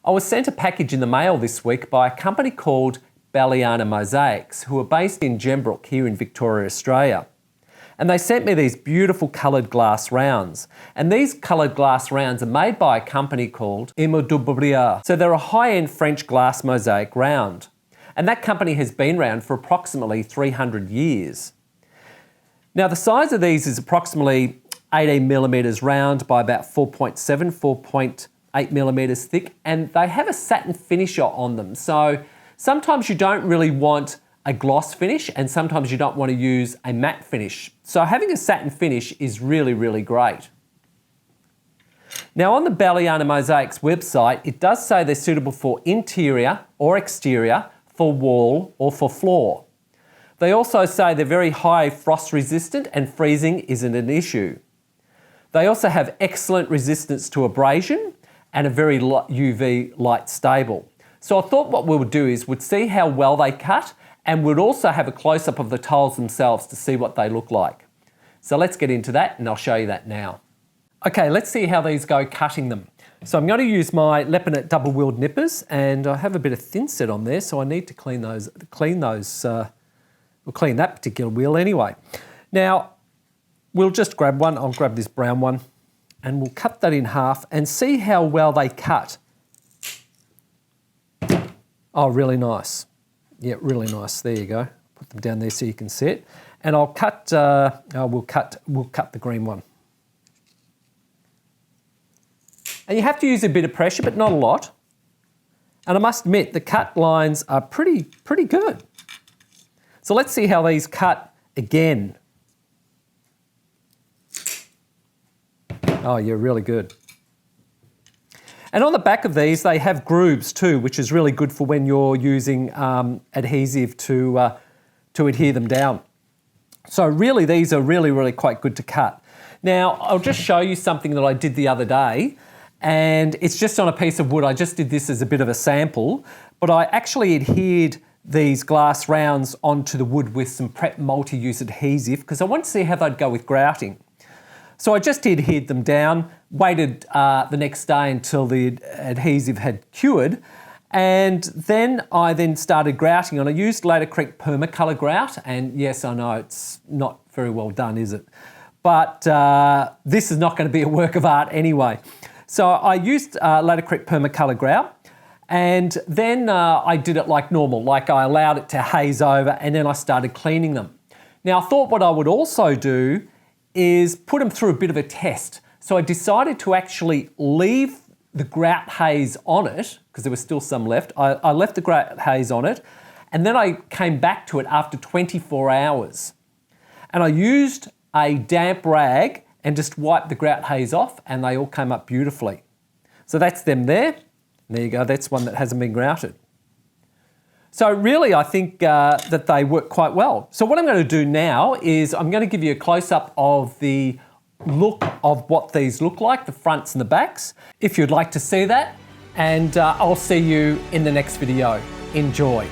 I was sent a package in the mail this week by a company called Beliana Mosaics, who are based in Gembrook here in Victoria, Australia. And they sent me these beautiful coloured glass rounds. And these coloured glass rounds are made by a company called Emaux de Briare. So they're a high-end French glass mosaic round. And that company has been around for approximately 300 years. Now the size of these is approximately 18 millimetres round by about 4.8 millimetres thick, and they have a satin finisher on them. So sometimes you don't really want a gloss finish and sometimes you don't want to use a matte finish. So having a satin finish is really, really great. Now on the Beliana Mosaics website, it does say they're suitable for interior or exterior, for wall or for floor. They also say they're very high frost resistant and freezing isn't an issue. They also have excellent resistance to abrasion and a very UV light stable. So I thought what we would do is we'd see how well they cut, and we'd also have a close-up of the tiles themselves to see what they look like. So let's get into that and I'll show you that now. Okay, let's see how these go cutting them. So I'm going to use my Lepinette double-wheeled nippers, and I have a bit of thin set on there, so I need to clean that particular wheel anyway. Now, we'll just grab one. I'll grab this brown one and we'll cut that in half and see how well they cut. Oh, really nice. Yeah, really nice. There you go. Put them down there so you can see it. And I'll cut, we'll cut the green one. And you have to use a bit of pressure, but not a lot. And I must admit, the cut lines are pretty good. So let's see how these cut again. Oh, yeah, really good. And on the back of these, they have grooves too, which is really good for when you're using adhesive to adhere them down. So really, these are really quite good to cut. Now, I'll just show you something that I did the other day, and it's just on a piece of wood. I just did this as a bit of a sample, but I actually adhered these glass rounds onto the wood with some Prep multi-use adhesive because I wanted to see how they'd go with grouting. So I just adhered them down, waited the next day until the adhesive had cured, and then I started grouting, and I used Ladder Creek Permacolor grout, and yes, I know it's not very well done, is it? But this is not going to be a work of art anyway. So I used Ladder Creek Permacolor grout, and then I did it like normal, like I allowed it to haze over, and then I started cleaning them. Now I thought what I would also do is put them through a bit of a test. So I decided to actually leave the grout haze on it, because there was still some left. I left the grout haze on it, and then I came back to it after 24 hours. And I used a damp rag and just wiped the grout haze off, and they all came up beautifully. So that's them there. There you go, that's one that hasn't been grouted. So really, I think that they work quite well. So what I'm going to do now is I'm going to give you a close-up of the look of what these look like, the fronts and the backs, if you'd like to see that. And I'll see you in the next video. Enjoy.